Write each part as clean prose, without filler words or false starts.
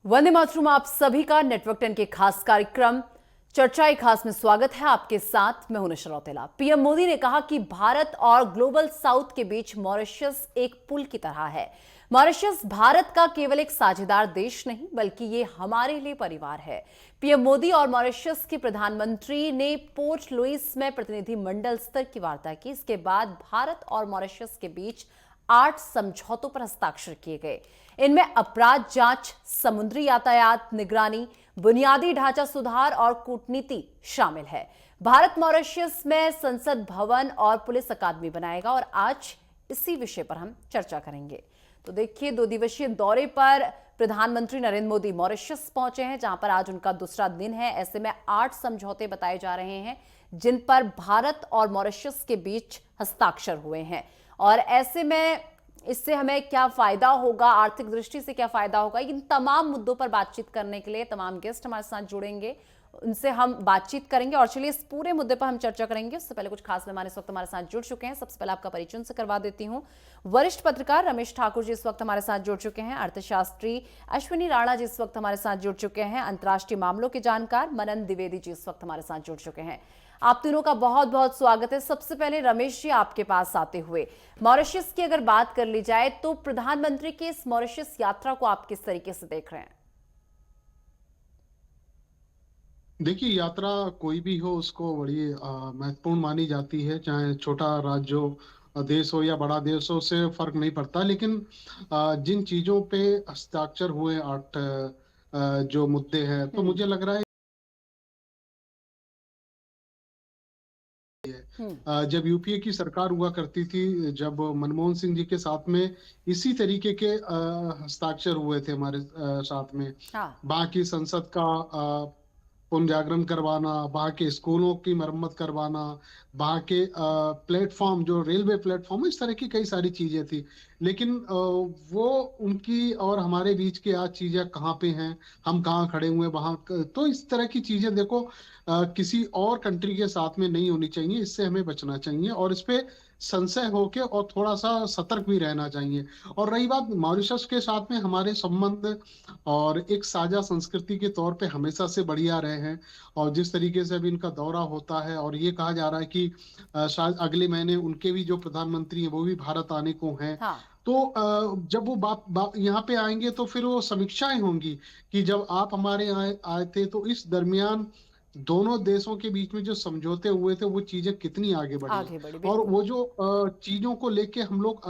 वंदे मातरम। आप सभी का नेटवर्क 10 के खास कार्यक्रम चर्चाएं खास में स्वागत है। आपके साथ मैं हूं निशा रौतेला। पीएम मोदी ने कहा कि भारत और ग्लोबल साउथ के बीच मॉरिशस एक पुल की तरह है। मॉरिशस भारत का केवल एक साझेदार देश नहीं बल्कि ये हमारे लिए परिवार है। पीएम मोदी और मॉरिशस के प्रधानमंत्री ने पोर्ट लुइस में प्रतिनिधिमंडल स्तर की वार्ता की। इसके बाद भारत और मॉरिशस के बीच 8 समझौतों पर हस्ताक्षर किए गए। इनमें अपराध जांच, समुद्री यातायात निगरानी, बुनियादी ढांचा सुधार और कूटनीति शामिल है। भारत मॉरिशस में संसद भवन और पुलिस अकादमी बनाएगा और आज इसी विषय पर हम चर्चा करेंगे। तो देखिए, 2 दिवसीय दौरे पर प्रधानमंत्री नरेंद्र मोदी मॉरिशस पहुंचे हैं, जहां पर आज उनका दूसरा दिन है। ऐसे में 8 समझौते बताए जा रहे हैं जिन पर भारत और मॉरिशस के बीच हस्ताक्षर हुए हैं। और ऐसे में इससे हमें क्या फायदा होगा, आर्थिक दृष्टि से क्या फायदा होगा, इन तमाम मुद्दों पर बातचीत करने के लिए तमाम गेस्ट हमारे साथ जुड़ेंगे, उनसे हम बातचीत करेंगे। और चलिए, इस पूरे मुद्दे पर हम चर्चा करेंगे। उससे पहले कुछ खास मेहमान इस वक्त हमारे साथ जुड़ चुके हैं। सबसे पहले आपका परिचय उनसे करवा देती हूं। वरिष्ठ पत्रकार रमेश ठाकुर जी इस वक्त हमारे साथ जुड़ चुके हैं। अर्थशास्त्री अश्विनी राणा जी इस वक्त हमारे साथ जुड़ चुके हैं। अंतर्राष्ट्रीय मामलों के जानकार मनन द्विवेदी जी इस वक्त हमारे साथ जुड़ चुके हैं। आप तीनों का बहुत बहुत स्वागत है। सबसे पहले रमेश जी, आपके पास आते हुए, मॉरिशस की अगर बात कर ली जाए तो प्रधानमंत्री की इस मॉरिशस यात्रा को आप किस तरीके से देख रहे हैं? देखिए, यात्रा कोई भी हो उसको बड़ी महत्वपूर्ण मानी जाती है। चाहे छोटा राज्य हो, देश हो या बड़ा देश हो, उससे फर्क नहीं पड़ता। लेकिन जिन चीजों पे हस्ताक्षर हुए 8 जो मुद्दे हैं, तो हम्म। मुझे लग रहा है हम्म। जब यूपीए की सरकार हुआ करती थी, जब मनमोहन सिंह जी के साथ में इसी तरीके के हस्ताक्षर हुए थे हमारे साथ में। हाँ। वहाँ की संसद का पुनर्जागरण करवाना, वहाँ के स्कूलों की मरम्मत करवाना, वहाँ के प्लेटफॉर्म, जो रेलवे प्लेटफॉर्म, इस तरह की कई सारी चीजें थी। लेकिन वो उनकी और हमारे बीच की आज चीजें कहाँ पे हैं, हम कहाँ खड़े हुए वहां। तो इस तरह की चीजें देखो, किसी और कंट्री के साथ में नहीं होनी चाहिए। इससे हमें बचना चाहिए और इस पे संशय होके और थोड़ा सा सतर्क भी रहना चाहिए। और रही बात मॉरिशस के साथ में, हमारे संबंध और एक साझा संस्कृति के तौर पे हमेशा से बढ़िया रहे हैं। और जिस तरीके से अभी इनका दौरा होता है और ये कहा जा रहा है कि शायद अगले महीने उनके भी जो प्रधानमंत्री हैं वो भी भारत आने को हैं। हाँ। तो जब वो यहाँ पे आएंगे तो फिर वो समीक्षाएं होंगी कि जब आप हमारे यहाँ आए थे तो इस दरमियान दोनों देशों के बीच में जो समझौते हुए थे वो चीजें कितनी आगे बढ़ी। आगे बढ़ी, और बिल्कुल। वो जो चीजों को लेके हम लोग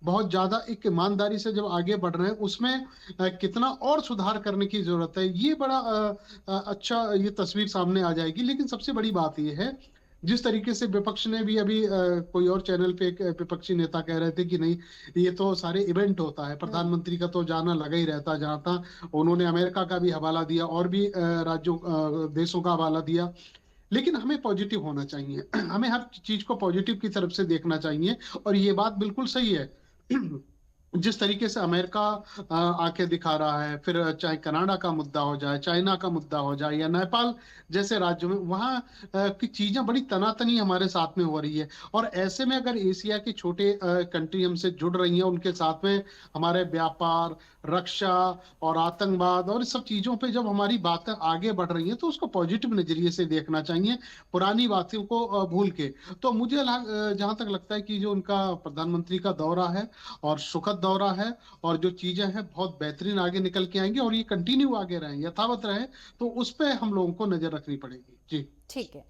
बहुत ज्यादा एक ईमानदारी से जब आगे बढ़ रहे हैं, उसमें कितना और सुधार करने की जरूरत है, ये बड़ा अच्छा ये तस्वीर सामने आ जाएगी। लेकिन सबसे बड़ी बात ये है, जिस तरीके से विपक्ष ने भी अभी कोई और चैनल पे एक विपक्षी नेता कह रहे थे कि नहीं, ये तो सारे इवेंट होता है, हम्म। प्रधानमंत्री का तो जाना लगा ही रहता जहां था। उन्होंने अमेरिका का भी हवाला दिया और भी राज्यों देशों का हवाला दिया। लेकिन हमें पॉजिटिव होना चाहिए। हमें हर चीज को पॉजिटिव की तरफ से देखना चाहिए। और ये बात बिल्कुल सही है। जिस तरीके से अमेरिका आके दिखा रहा है, फिर चाहे कनाडा का मुद्दा हो जाए, चाइना का मुद्दा हो जाए, या नेपाल जैसे राज्यों में, वहाँ की चीजें बड़ी तनातनी हमारे साथ में हो रही है। और ऐसे में अगर एशिया के छोटे कंट्री हमसे जुड़ रही हैं, उनके साथ में हमारे व्यापार, रक्षा और आतंकवाद और इस सब चीजों पे जब हमारी बातें आगे बढ़ रही हैं, तो उसको पॉजिटिव नजरिए से देखना चाहिए, पुरानी बातों को भूल के। तो मुझे जहां तक लगता है कि जो उनका प्रधानमंत्री का दौरा है और सुखद दौरा है, और जो चीजें हैं बहुत बेहतरीन आगे निकल के आएंगी, और ये कंटिन्यू आगे रहें, यथावत रहें, तो उस पे हम लोगों को नजर रखनी पड़ेगी जी। ठीक है।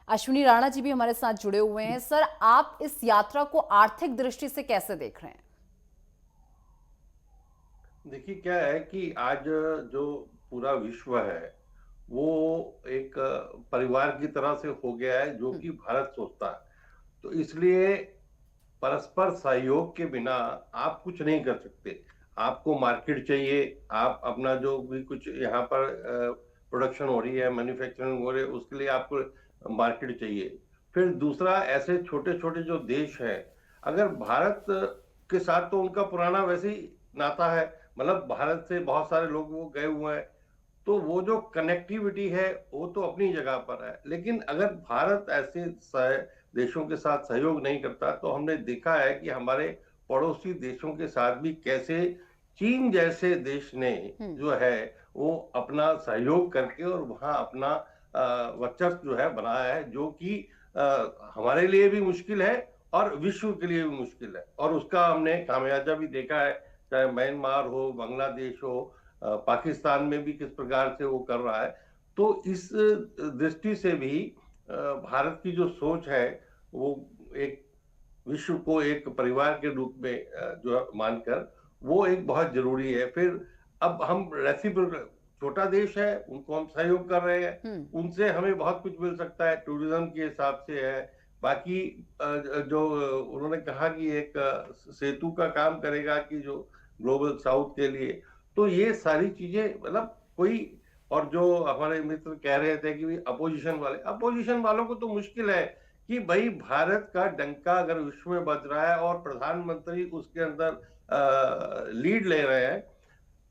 अश्विनी राणा जी भी हमारे साथ जुड़े हुए हैं। सर, आप इस यात्रा को आर्थिक दृष्टि से कैसे देख रहे हैं? देखिए, क्या है कि आज जो पूरा विश्व है वो एक परिवार की तरह से हो गया है, जो हम्म। कि भारत सोचता है। तो इसलिए परस्पर सहयोग के बिना आप कुछ नहीं कर सकते। आपको मार्केट चाहिए। आप अपना जो भी कुछ यहाँ पर प्रोडक्शन हो रही है, मैन्युफैक्चरिंग हो रही है, उसके लिए आपको मार्केट चाहिए। फिर दूसरा, ऐसे छोटे छोटे जो देश हैं, अगर भारत के साथ तो उनका पुराना वैसे ही नाता है, मतलब भारत से बहुत सारे लोग वो गए हुए हैं, तो वो जो कनेक्टिविटी है वो तो अपनी जगह पर है। लेकिन अगर भारत ऐसे देशों के साथ सहयोग नहीं करता, तो हमने देखा है कि हमारे पड़ोसी देशों के साथ भी कैसे चीन जैसे देश ने जो है वो अपना सहयोग करके और वहां अपना वर्चस्व जो है बनाया है, जो कि हमारे लिए भी मुश्किल है और विश्व के लिए भी मुश्किल है, और उसका हमने खामियाजा भी देखा है, चाहे म्यांमार हो, बांग्लादेश हो, पाकिस्तान में भी किस प्रकार से वो कर रहा है। तो इस दृष्टि से भी भारत की जो सोच है वो एक विश्व को एक परिवार के रूप में जो मानकर वो एक बहुत जरूरी है। फिर अब हम रेसिप्रोकल, छोटा देश है, उनको हम सहयोग कर रहे हैं, उनसे हमें बहुत कुछ मिल सकता है, टूरिज्म के हिसाब से है। बाकी जो उन्होंने कहा कि एक सेतु का काम करेगा कि जो ग्लोबल साउथ के लिए, तो ये सारी चीजें मतलब कोई, और जो हमारे मित्र कह रहे थे कि अपोजिशन वालों को तो मुश्किल है कि भाई भारत का डंका अगर विश्व में बज रहा है और प्रधानमंत्री उसके अंदर लीड ले रहे हैं,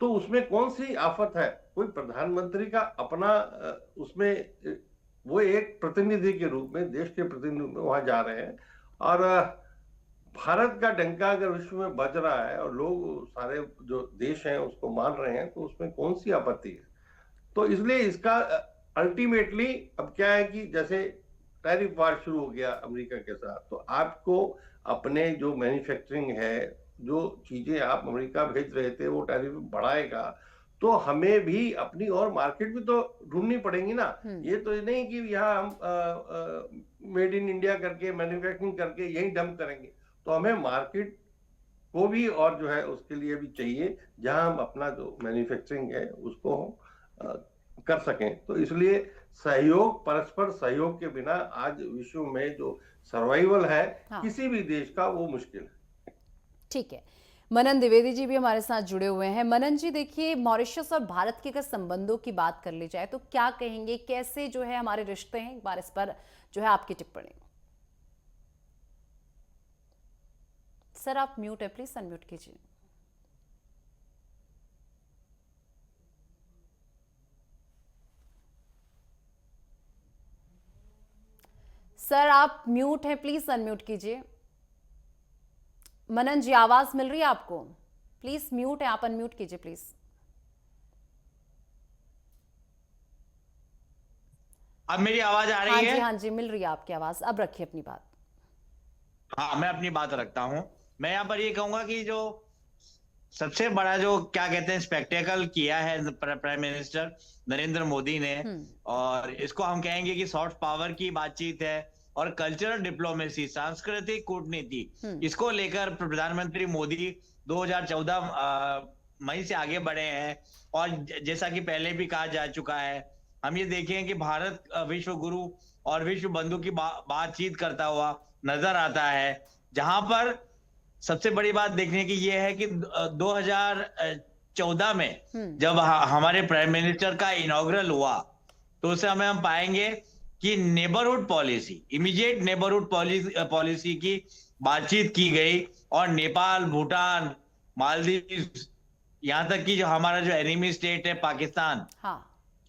तो उसमें कौन सी आफत है। कोई प्रधानमंत्री का अपना उसमें वो एक प्रतिनिधि के रूप में, देश के प्रतिनिधि में वहां जा रहे हैं, और भारत का डंका अगर विश्व में बज रहा है और लोग सारे जो देश हैं उसको मान रहे हैं, तो उसमें कौन सी आपत्ति है। तो इसलिए इसका अल्टीमेटली अब क्या है कि जैसे टैरिफ वार शुरू हो गया अमेरिका के साथ, तो आपको अपने जो मैन्युफैक्चरिंग है, जो चीजें आप अमेरिका भेज रहे थे वो टैरिफ बढ़ाएगा, तो हमें भी अपनी और मार्केट भी तो ढूंढनी पड़ेगी ना। ये तो नहीं कि यहाँ हम मेड इन इंडिया करके मैन्युफैक्चरिंग करके यही डंप करेंगे, तो हमें मार्केट को भी और जो है उसके लिए भी चाहिए जहां हम अपना जो मैन्युफैक्चरिंग है उसको हम कर सकें। तो इसलिए सहयोग, परस्पर सहयोग के बिना आज विश्व में जो सर्वाइवल है किसी भी देश का, वो मुश्किल है। ठीक है, मनन द्विवेदी जी भी हमारे साथ जुड़े हुए हैं। मनन जी, देखिए, मॉरिशस और भारत के अगर संबंधों की बात कर ली जाए तो क्या कहेंगे, कैसे जो है हमारे रिश्ते हैं, एक बार इस पर जो है आपकी टिप्पणी। सर आप म्यूट है, प्लीज अनम्यूट कीजिए। सर आप म्यूट हैं, प्लीज अनम्यूट कीजिए। मनन जी, आवाज मिल रही है आपको? प्लीज म्यूट है, आप अनम्यूट कीजिए प्लीज। अब मेरी आवाज आ रही है? हाँ जी, मिल रही है आपकी आवाज। अब रखिए अपनी बात। हाँ, मैं अपनी बात रखता हूं। मैं यहाँ पर ये कहूंगा कि जो सबसे बड़ा जो क्या कहते हैं स्पेक्टेकल किया है प्राइम मिनिस्टर नरेंद्र मोदी ने, और इसको हम कहेंगे कि सॉफ्ट पावर की बातचीत है और कल्चरल डिप्लोमेसी, सांस्कृतिक कूटनीति, इसको लेकर प्रधानमंत्री मोदी 2014 मई से आगे बढ़े हैं। और जैसा कि पहले भी कहा जा चुका है, हम ये देखें कि भारत विश्व गुरु और विश्व बंधु की बातचीत करता हुआ नजर आता है, जहां पर सबसे बड़ी बात देखने की यह है कि 2014 में जब हमारे प्राइम मिनिस्टर का इनॉग्रल हुआ, तो उस समय हम पाएंगे कि neighbourhood policy, immediate neighbourhood policy की बातचीत की गई, और नेपाल, भूटान, मालदीव, यहां तक कि जो हमारा जो एनिमी स्टेट है पाकिस्तान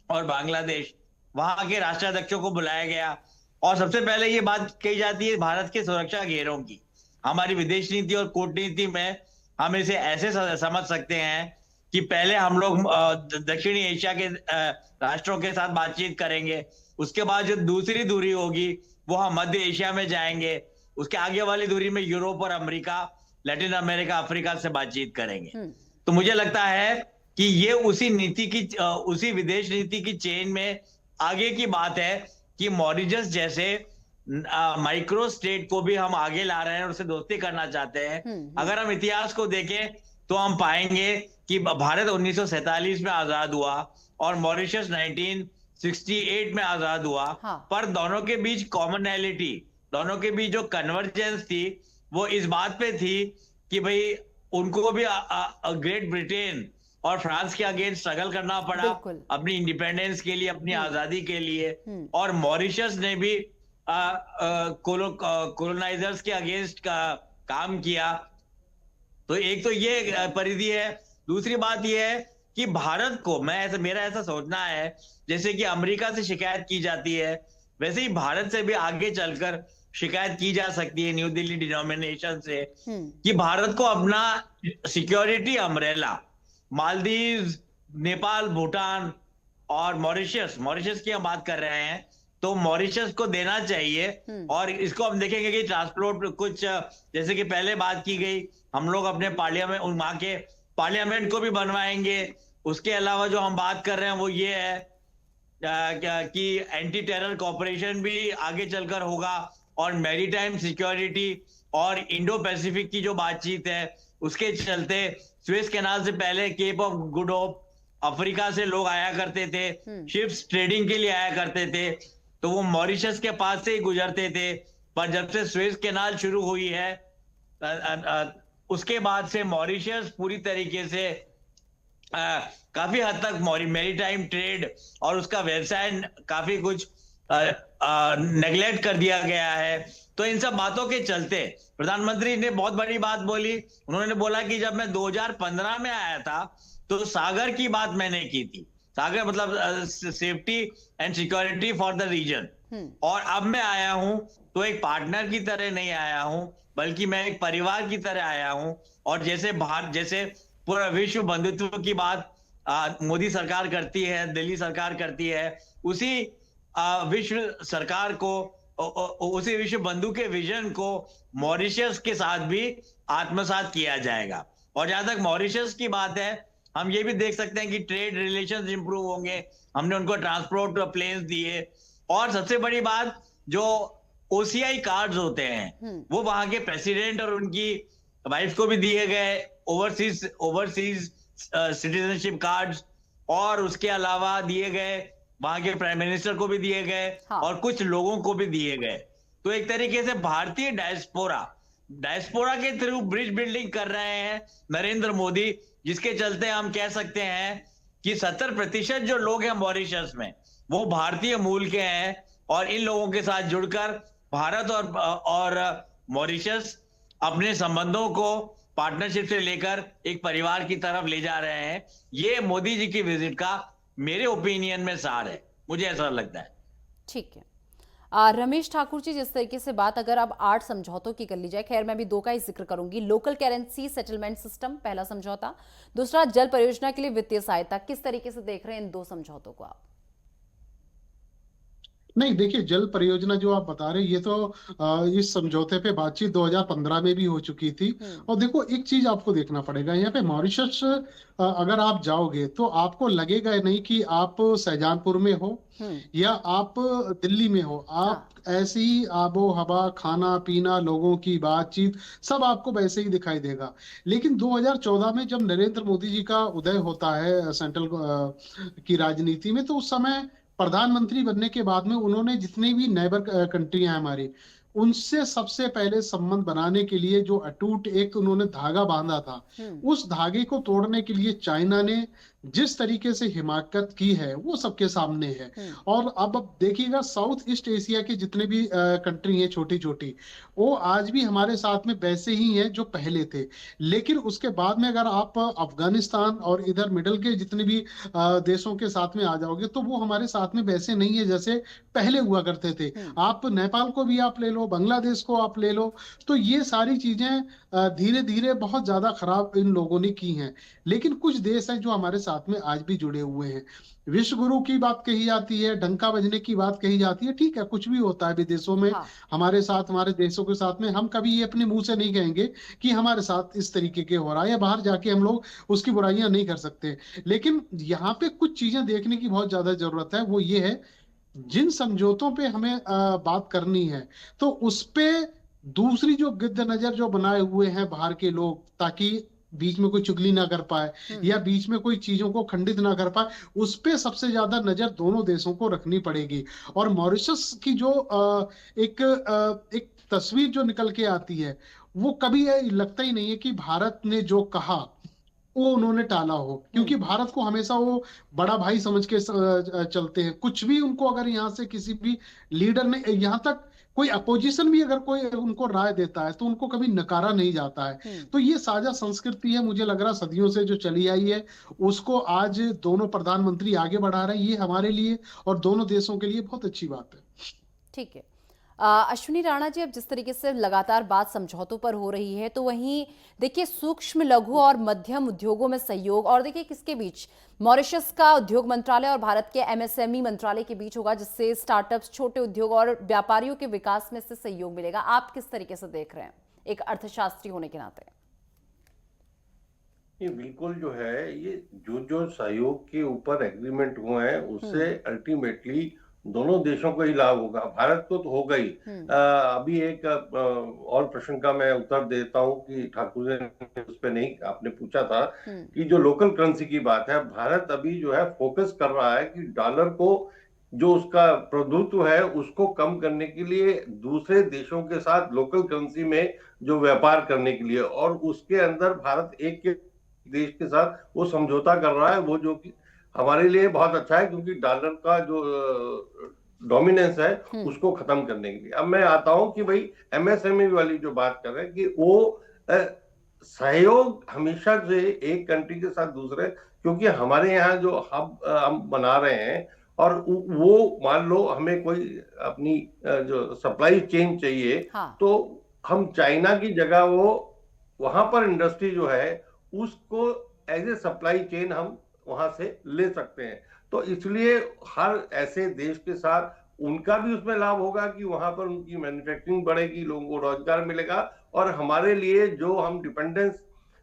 और बांग्लादेश, वहां के राष्ट्राध्यक्षों को बुलाया गया। और सबसे पहले ये बात कही जाती है भारत के सुरक्षा घेरों की। हमारी विदेश नीति और कूटनीति में हम इसे ऐसे समझ सकते हैं कि पहले हम लोग दक्षिणी एशिया के राष्ट्रों के साथ बातचीत करेंगे, उसके बाद जो दूसरी दूरी होगी वो हम मध्य एशिया में जाएंगे, उसके आगे वाली दूरी में यूरोप और अमेरिका, लैटिन अमेरिका, अफ्रीका से बातचीत करेंगे। तो मुझे लगता है कि ये उसी नीति की, उसी विदेश नीति की चेन में आगे की बात है कि मॉरिशस जैसे माइक्रो स्टेट को भी हम आगे ला रहे हैं और उससे दोस्ती करना चाहते हैं। अगर हम इतिहास को देखें तो हम पाएंगे कि भारत 1947 में आजाद हुआ और मॉरिशस 1968 में आजाद हुआ। पर दोनों के बीच कॉमनैलिटी, दोनों के बीच जो कन्वर्जेंस थी वो इस बात पे थी कि भाई उनको भी ग्रेट ब्रिटेन और फ्रांस के अगेंस्ट स्ट्रगल करना पड़ा अपनी इंडिपेंडेंस के लिए, अपनी आजादी के लिए। और मॉरिशस ने भी कोलोनाइजर्स के अगेंस्ट काम किया। तो एक तो ये परिधि है। दूसरी बात ये है कि भारत को, मेरा ऐसा सोचना है, जैसे कि अमेरिका से शिकायत की जाती है, वैसे ही भारत से भी आगे चलकर शिकायत की जा सकती है न्यू दिल्ली डिनोमिनेशन से हम्म। कि भारत को अपना सिक्योरिटी अम्ब्रेला मालदीव, नेपाल, भूटान और मॉरिशस की हम बात कर रहे हैं, तो मॉरिशस को देना चाहिए। और इसको हम देखेंगे कि ट्रांसपोर्ट कुछ जैसे कि पहले बात की गई, हम लोग अपने पार्लियामेंट, वहां के पार्लियामेंट को भी बनवाएंगे। उसके अलावा जो हम बात कर रहे हैं वो ये है कि एंटी टेरर कॉपरेशन भी आगे चलकर होगा, और मैरीटाइम सिक्योरिटी और इंडो पैसिफिक की जो बातचीत है उसके चलते स्वेज कैनाल से पहले Cape of Good Hope Africa से लोग आया करते थे, शिप्स ट्रेडिंग के लिए आया करते थे, तो वो मॉरिशस के पास से ही गुजरते थे। पर जब से स्वेज कैनाल शुरू हुई है उसके बाद से मॉरिशस पूरी तरीके से काफी हद तक मैरीटाइम ट्रेड और उसका व्यवसाय काफी कुछ नेग्लेक्ट कर दिया गया है। तो इन सब बातों के चलते प्रधानमंत्री ने बहुत बड़ी बात बोली। उन्होंने बोला कि जब मैं 2015 में आया था तो सागर की बात मैंने की थी, सागर मतलब safety and security for the region, और अब मैं आया हूं तो एक पार्टनर की तरह नहीं आया हूं, बल्कि मैं एक परिवार की तरह आया हूं। और जैसे पूरा विश्व बंधुत्व की बात मोदी सरकार करती है, दिल्ली सरकार करती है, उसी विश्व सरकार को, उसी विश्व बंधु के विजन को मॉरिशस के साथ भी आत्मसात किया जाएगा। और जहां तक मॉरिशस की बात है, हम ये भी देख सकते हैं कि ट्रेड रिलेशंस इंप्रूव होंगे। हमने उनको ट्रांसपोर्ट प्लेन्स दिए, और सबसे बड़ी बात जो OCI कार्ड्स होते हैं वो वहां के प्रेसिडेंट और उनकी वाइफ को भी दिए गए, ओवरसीज सिटीजनशिप कार्ड्स, और उसके अलावा दिए गए वहां के प्राइम मिनिस्टर को भी दिए गए, और कुछ लोगों को भी दिए गए। तो एक तरीके से भारतीय डायस्पोरा के थ्रू ब्रिज बिल्डिंग कर रहे हैं नरेंद्र मोदी, जिसके चलते हम कह सकते हैं कि 70% जो लोग हैं मॉरिशस में वो भारतीय मूल के हैं, और इन लोगों के साथ जुड़कर भारत और मॉरिशस अपने संबंधों को पार्टनरशिप से लेकर एक परिवार की तरफ ले जा रहे हैं। ये मोदी जी की विजिट का मेरे ओपिनियन में सार है, मुझे ऐसा लगता है। ठीक है रमेश ठाकुर जी, जिस तरीके से बात अगर अब 8 समझौतों की कर ली जाए, खैर मैं भी 2 का ही जिक्र करूंगी। लोकल करेंसी सेटलमेंट सिस्टम पहला समझौता, दूसरा जल परियोजना के लिए वित्तीय सहायता, किस तरीके से देख रहे हैं इन 2 समझौतों को आप? नहीं, देखिए, जल परियोजना जो आप बता रहे हैं ये तो इस समझौते पे बातचीत 2015 में भी हो चुकी थी। और देखो, एक चीज आपको देखना पड़ेगा, यहाँ पे मॉरिशस अगर आप जाओगे तो आपको लगेगा नहीं कि आप शाहजहांपुर में हो या आप दिल्ली में हो। आप ऐसी आबो हवा, खाना पीना, लोगों की बातचीत, सब आपको वैसे ही दिखाई देगा। लेकिन 2014 में जब नरेंद्र मोदी जी का उदय होता है सेंट्रल की राजनीति में, तो उस समय प्रधानमंत्री बनने के बाद में उन्होंने जितनी भी नेबर कंट्री हैं हमारी, उनसे सबसे पहले संबंध बनाने के लिए जो अटूट एक उन्होंने धागा बांधा था, उस धागे को तोड़ने के लिए चाइना ने जिस तरीके से हिमाकत की है वो सबके सामने है। और अब देखिएगा, साउथ ईस्ट एशिया के जितने भी कंट्री हैं छोटी छोटी, वो आज भी हमारे साथ में वैसे ही हैं जो पहले थे। लेकिन उसके बाद में अगर आप अफगानिस्तान और इधर मिडल के जितने भी देशों के साथ में आ जाओगे तो वो हमारे साथ में वैसे नहीं है जैसे पहले हुआ करते थे। आप नेपाल को भी आप ले लो, बांग्लादेश को आप ले लो, तो ये सारी चीजें धीरे धीरे बहुत ज्यादा खराब इन लोगों ने की हैं। लेकिन कुछ देश हैं जो हमारे साथ में आज भी जुड़े हुए हैं। विश्व गुरु की बात कही जाती है, डंका बजने की बात कही जाती है, ठीक है, कुछ भी होता है विदेशों में। हमारे साथ, हमारे देशों के साथ में हम कभी ये अपने मुंह से नहीं कहेंगे कि हमारे साथ इस तरीके के हो रहा है, या बाहर जाके हम लोग उसकी बुराइयां नहीं कर सकते। लेकिन यहाँ पे कुछ चीजें देखने की बहुत ज्यादा जरूरत है। वो ये है, जिन समझौतों पे हमें बात करनी है तो उस पे दूसरी जो गिद्ध नजर जो बनाए हुए हैं बाहर के लोग, ताकि बीच में कोई चुगली ना कर पाए या बीच में कोई चीजों को खंडित ना कर पाए, उस पे सबसे ज्यादा नजर दोनों देशों को रखनी पड़ेगी। और मॉरिशस की जो एक तस्वीर जो निकल के आती है, वो कभी लगता ही नहीं है कि भारत ने जो कहा वो उन्होंने टाला हो, क्योंकि भारत को हमेशा वो बड़ा भाई समझ के चलते हैं। कुछ भी उनको अगर यहाँ से किसी भी लीडर ने, यहाँ तक कोई अपोजिशन भी अगर कोई उनको राय देता है तो उनको कभी नकारा नहीं जाता है। तो ये साझा संस्कृति है, मुझे लग रहा सदियों से जो चली आई है, उसको आज दोनों प्रधानमंत्री आगे बढ़ा रहे हैं। ये हमारे लिए और दोनों देशों के लिए बहुत अच्छी बात है। ठीक है अश्विनी राणा जी, अब जिस तरीके से लगातार बात समझौतों पर हो रही है, तो वहीं देखिए सूक्ष्म लघु और मध्यम उद्योगों में सहयोग, और देखिए किसके बीच, मॉरिशस का उद्योग मंत्रालय और भारत के एमएसएमई मंत्रालय के बीच होगा, जिससे स्टार्टअप्स, छोटे उद्योग और व्यापारियों के विकास में से सहयोग मिलेगा। आप किस तरीके से देख रहे हैं एक अर्थशास्त्री होने के नाते? ये बिल्कुल जो है, ये जो सहयोग के ऊपर एग्रीमेंट हुए हैं उससे अल्टीमेटली दोनों देशों को ही लाभ होगा। भारत को तो होगा ही। अभी एक और प्रश्न का मैं उत्तर देता हूं कि ठाकुर ने उस पे नहीं, आपने पूछा था कि जो लोकल करेंसी की बात है, भारत अभी जो है फोकस कर रहा है कि डॉलर को, जो उसका प्रभुत्व है उसको कम करने के लिए दूसरे देशों के साथ लोकल करेंसी में जो व्यापार करने के लिए, और उसके अंदर भारत एक के देश के साथ वो समझौता कर रहा है, वो जो कि हमारे लिए बहुत अच्छा है, क्योंकि डॉलर का जो डोमिनेंस है उसको खत्म करने के लिए। अब मैं आता हूं कि भाई एमएसएमई वाली जो बात कर रहे हैं कि वो सहयोग हमेशा से एक कंट्री के साथ दूसरे, क्योंकि हमारे यहाँ जो हब हम बना रहे हैं, और वो मान लो हमें कोई अपनी जो सप्लाई चेन चाहिए, तो हम चाइना की जगह वो वहां पर इंडस्ट्री जो है उसको एज ए सप्लाई चेन हम वहां से ले सकते हैं। तो इसलिए हर ऐसे देश के साथ उनका भी उसमें लाभ होगा कि वहां पर उनकी मैन्युफैक्चरिंग बढ़ेगी, लोगों को रोजगार मिलेगा, और हमारे लिए जो हम डिपेंडेंस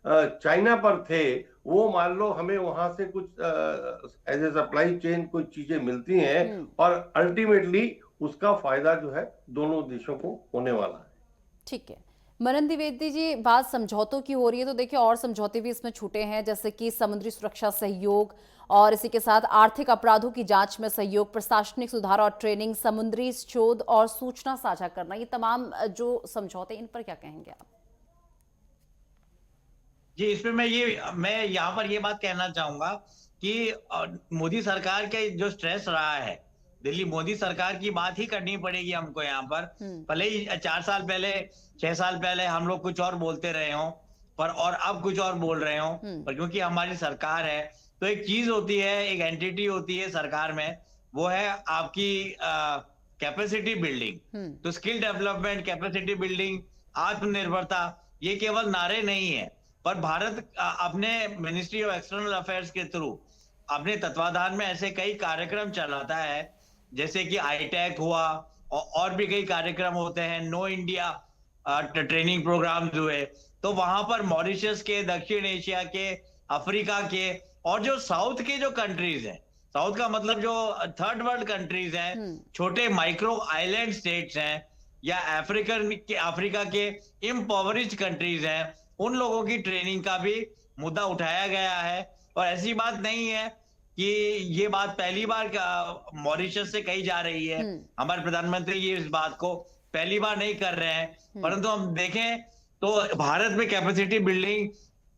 चाइना पर थे, वो मान लो हमें वहां से कुछ एज ए सप्लाई चेन कुछ चीजें मिलती हैं, और अल्टीमेटली उसका फायदा जो है दोनों देशों को होने वाला है। ठीक है, मनन द्विवेदी जी, बात समझौतों की हो रही है, तो देखिए और समझौते भी इसमें छूटे हैं, जैसे कि समुद्री सुरक्षा सहयोग, और इसी के साथ आर्थिक अपराधों की जांच में सहयोग, प्रशासनिक सुधार और ट्रेनिंग, समुद्री शोध और सूचना साझा करना, ये तमाम जो समझौते, इन पर क्या कहेंगे आप? जी, इसमें मैं यहाँ पर ये बात कहना चाहूंगा कि मोदी सरकार के जो स्ट्रेस रहा है, दिल्ली मोदी सरकार की बात ही करनी पड़ेगी हमको यहाँ पर। भले ही 4 साल पहले, 6 साल पहले हम लोग कुछ और बोलते रहे हों, पर और अब कुछ और बोल रहे हों, पर क्योंकि हमारी सरकार है, तो एक चीज होती है, एक एंटिटी होती है सरकार में, वो है आपकी कैपेसिटी बिल्डिंग। तो स्किल डेवलपमेंट, कैपेसिटी बिल्डिंग, आत्मनिर्भरता, ये केवल नारे नहीं है, पर भारत अपने मिनिस्ट्री ऑफ एक्सटर्नल अफेयर्स के थ्रू अपने तत्वाधान में ऐसे कई कार्यक्रम चलाता है, जैसे कि आईटेक हुआ, और भी कई कार्यक्रम होते हैं, नो इंडिया ट्रेनिंग प्रोग्राम हुए। तो वहां पर मॉरिशस के, दक्षिण एशिया के, अफ्रीका के, और जो साउथ के जो कंट्रीज हैं, साउथ का मतलब जो थर्ड वर्ल्ड कंट्रीज हैं, छोटे माइक्रो आइलैंड स्टेट्स हैं, या अफ्रीका के इम्पोवरिश्ड कंट्रीज हैं, उन लोगों की ट्रेनिंग का भी मुद्दा उठाया गया है। और ऐसी बात नहीं है कि ये बात पहली बार मॉरिशस से कही जा रही है, हमारे प्रधानमंत्री ये इस बात को पहली बार नहीं कर रहे हैं, परंतु हम देखें तो भारत में capacity building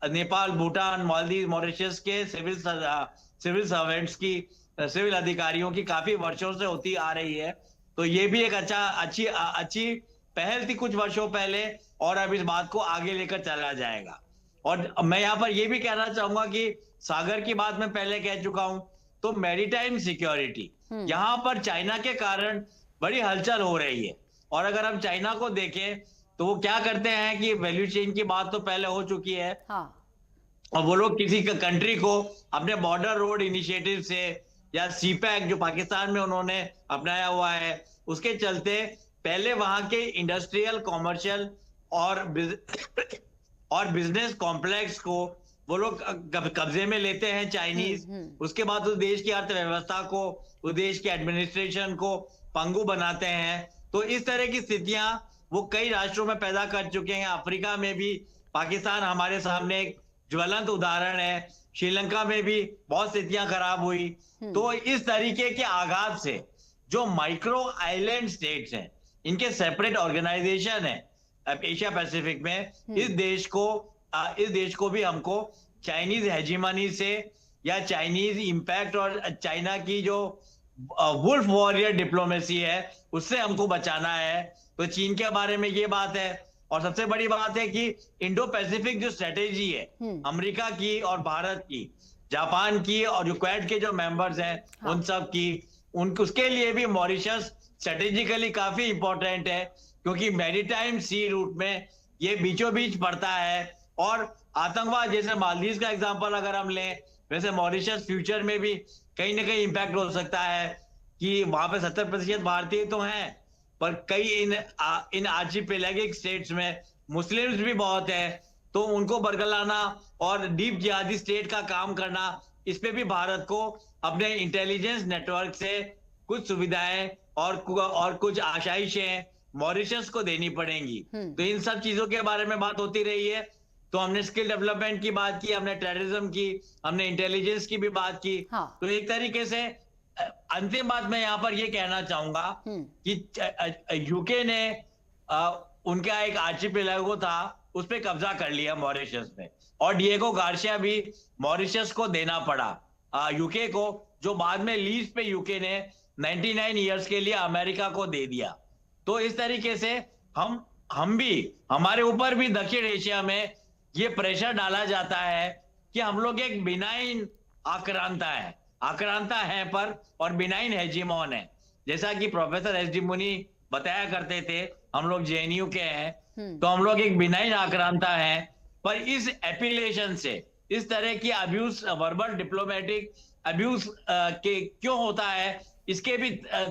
Nepal, Bhutan, Maldives, Mauritius के सिविल सर्वेंट्स की, सिविल अधिकारियों की काफी वर्षों से होती आ रही है। तो ये भी एक अच्छी पहल थी कुछ वर्षों पहले, और अब इस बात को आगे लेकर चला जाएगा। और मैं यहाँ पर ये भी कहना चाहूंगा कि सागर की बात मैं पहले कह चुका हूं, तो मैरीटाइम सिक्योरिटी यहाँ पर चाइना के कारण बड़ी हलचल हो रही है। और अगर हम चाइना को देखें तो वो क्या करते हैं कि वैल्यू चेन की बात तो पहले हो चुकी है, और वो लोग किसी कंट्री को अपने बॉर्डर रोड इनिशिएटिव से, या सीपैक जो पाकिस्तान में उन्होंने अपनाया हुआ है, उसके चलते पहले वहां के इंडस्ट्रियल, कॉमर्शियल और बिजनेस कॉम्प्लेक्स को वो लोग कब्जे में लेते हैं चाइनीज। उसके बाद उस देश की अर्थव्यवस्था को, उस देश के एडमिनिस्ट्रेशन को पंगु बनाते हैं। तो इस तरह की स्थितियां वो कई राष्ट्रों में पैदा कर चुके हैं। अफ्रीका में भी पाकिस्तान हमारे सामने एक ज्वलंत उदाहरण है, श्रीलंका में भी बहुत स्थितियां खराब हुई। तो इस तरीके के आघात से जो माइक्रो आइलैंड स्टेट्स हैं, इनके सेपरेट ऑर्गेनाइजेशन है एशिया पैसिफिक में, इस देश को भी हमको चाइनीज हेजीमनी से, या चाइनीज इंपैक्ट और चाइना की जो वुल्फ वॉरियर डिप्लोमेसी है उससे हमको बचाना है। तो चीन के बारे में ये बात है। और सबसे बड़ी बात है कि इंडो पैसिफिक जो स्ट्रेटेजी है अमेरिका की और भारत की, जापान की, और जो क्वाड के जो मेंबर्स हैं उन सब की, उसके लिए भी मॉरिशस स्ट्रेटेजिकली काफी इंपॉर्टेंट है, क्योंकि मैरीटाइम सी रूट में ये बीचों बीच पड़ता है। और आतंकवाद, जैसे मालदीव का एग्जांपल अगर हम लें, वैसे मॉरिशस फ्यूचर में भी कहीं ना कहीं इंपैक्ट हो सकता है कि वहां पे 70% भारतीय तो हैं, पर कई इन आर्चिपेलागिक स्टेट्स में मुस्लिम्स भी बहुत है, तो उनको बरगलाना और डीप जिहादी स्टेट का काम करना, इस पे भी भारत को अपने इंटेलिजेंस नेटवर्क से कुछ सुविधाएं और कुछ आशाइशें मॉरिशस को देनी पड़ेंगी। तो इन सब चीजों के बारे में बात होती रही है। तो हमने स्किल डेवलपमेंट की बात की, हमने टेररिज्म की, हमने इंटेलिजेंस की भी बात की। हाँ। तो एक तरीके से अंतिम बात मैं यहाँ पर ये कहना चाहूंगा कि यूके ने उनका एक आर्चिपेलागो था, उस पर कब्जा कर लिया मॉरिशस में, और डिएगो गार्सिया भी मॉरिशस को देना पड़ा यूके को, जो बाद में लीज पे यूके ने 99 इयर्स के लिए अमेरिका को दे दिया। तो इस तरीके से हम भी, हमारे ऊपर भी दक्षिण एशिया में ये प्रेशर डाला जाता है कि हम लोग एक बिनाइन आक्रांता है पर, और बिनाइन हेजीमोन है। जैसा कि प्रोफेसर एस डी मुनी बताया करते थे, हम लोग जेएनयू के हैं, तो हम लोग एक बिनाइन आक्रांता है, पर इस एपिलेशन से इस तरह की अब्यूज, वर्बल डिप्लोमेटिक अब्यूज के क्यों होता है, इसके भी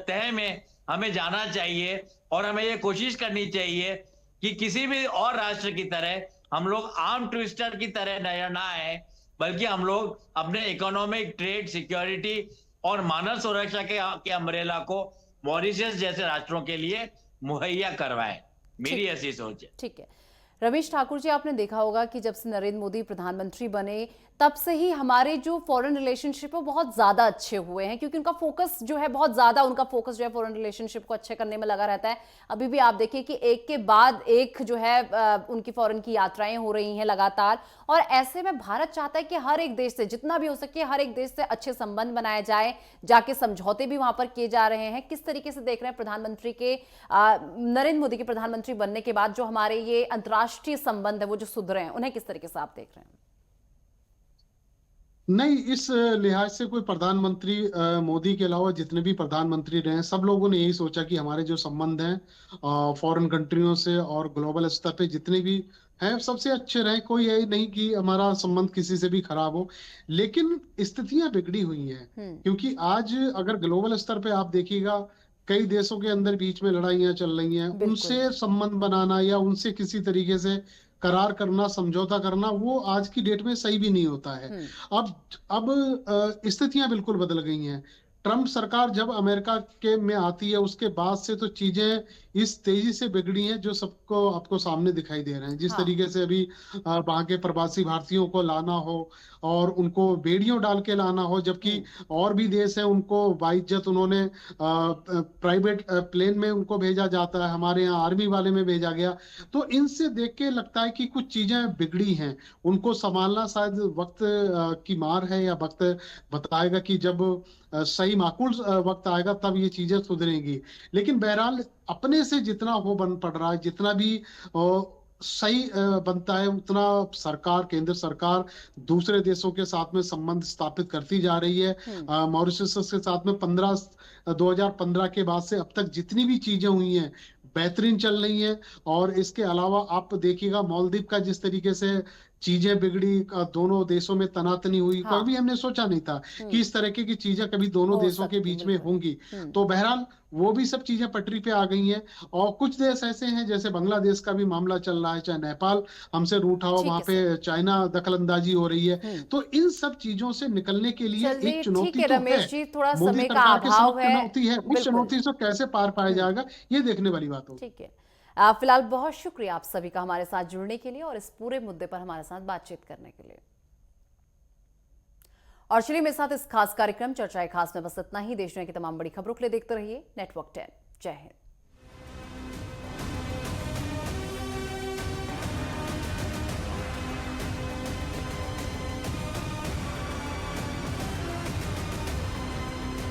तह में हमें जाना चाहिए, और हमें ये कोशिश करनी चाहिए कि किसी भी और राष्ट्र की तरह हम लोग आर्म ट्विस्टर की तरह नजर ना आए, बल्कि हम लोग अपने इकोनॉमिक, ट्रेड, सिक्योरिटी और मानव सुरक्षा के अम्ब्रेला को मॉरिशस जैसे राष्ट्रों के लिए मुहैया करवाएं। मेरी ऐसी सोच है। ठीक है रमेश ठाकुर जी, आपने देखा होगा कि जब से नरेंद्र मोदी प्रधानमंत्री बने तब से ही हमारे जो फॉरेन रिलेशनशिप है बहुत ज्यादा अच्छे हुए हैं, क्योंकि उनका फोकस जो है बहुत ज्यादा, उनका फोकस जो है फॉरेन रिलेशनशिप को अच्छे करने में लगा रहता है। अभी भी आप देखिए कि एक के बाद एक जो है उनकी फॉरेन की यात्राएं हो रही हैं लगातार, और ऐसे में भारत चाहता है कि हर एक देश से जितना भी हो सके हर एक देश से अच्छे संबंध बनाए जाए, जाके समझौते भी वहां पर किए जा रहे हैं। किस तरीके से देख रहे हैं प्रधानमंत्री के नरेंद्र मोदी के प्रधानमंत्री बनने के बाद जो हमारे ये अंतर्राष्ट्रीय संबंध है वो जो सुधरे हैं, उन्हें किस तरीके से आप देख रहे हैं? नहीं, इस लिहाज से कोई प्रधानमंत्री मोदी के अलावा जितने भी प्रधानमंत्री रहे, सब लोगों ने यही सोचा कि हमारे जो संबंध हैं फॉरेन कंट्रियों से और ग्लोबल स्तर पे जितने भी हैं सबसे अच्छे रहे। कोई यही नहीं कि हमारा संबंध किसी से भी खराब हो, लेकिन स्थितियां बिगड़ी हुई हैं। क्योंकि आज अगर ग्लोबल स्तर पे आप देखिएगा, कई देशों के अंदर बीच में लड़ाइयां चल रही हैं, उनसे संबंध बनाना या उनसे किसी तरीके से करार करना, समझौता करना, वो आज की डेट में सही भी नहीं होता है। अब स्थितियां बिल्कुल बदल गई हैं। ट्रम्प सरकार जब अमेरिका के में आती है उसके बाद से तो चीजें इस तेजी से बिगड़ी हैं जो सबको आपको सामने दिखाई दे रहे हैं। जिस तरीके से अभी वहां के प्रवासी भारतीयों को लाना हो और उनको बेड़ियों डाल के लाना हो, जबकि और भी देश हैं उनको बाइज्जत उन्होंने प्राइवेट प्लेन में उनको भेजा जाता है, हमारे यहाँ आर्मी वाले में भेजा गया। तो इनसे देख के लगता है कि कुछ चीजें बिगड़ी हैं, उनको संभालना शायद वक्त की मार है, या वक्त बताएगा कि जब सही माकूल वक्त आएगा तब ये चीजें सुधरेंगी। लेकिन बहरहाल अपने से जितना हो बन पड़ रहा है, जितना भी सही बनता है, उतना सरकार, केंद्र सरकार दूसरे देशों के साथ में संबंध स्थापित करती जा रही है। मॉरिशस के साथ में 2015 के बाद से अब तक जितनी भी चीजें हुई हैं बेहतरीन चल रही हैं। और इसके अलावा आप देखिएगा मालदीव का जिस तरीके से चीजें बिगड़ी, दोनों देशों में तनातनी हुई, कभी हमने सोचा नहीं था कि इस तरीके की चीजें कभी दोनों देशों के बीच में होंगी। तो बहरहाल वो भी सब चीजें पटरी पे आ गई हैं। और कुछ देश ऐसे हैं, जैसे बांग्लादेश का भी मामला चल रहा है, चाहे नेपाल हमसे रूठा हो, वहां पे चाइना दखलंदाजी हो रही है। तो इन सब चीजों से निकलने के लिए एक चुनौती तो है, मोदी सरकार के सामने चुनौती है। उस चुनौती से कैसे पार पाया जाएगा ये देखने वाली बात होगी। ठीक है, फिलहाल बहुत शुक्रिया आप सभी का हमारे साथ जुड़ने के लिए और इस पूरे मुद्दे पर हमारे साथ बातचीत करने के लिए। और चलिए मेरे साथ इस खास कार्यक्रम चर्चाएं खास में बस इतना ही। देश दुनिया की तमाम बड़ी खबरों के लिए देखते रहिए नेटवर्क 10। जय हिंद।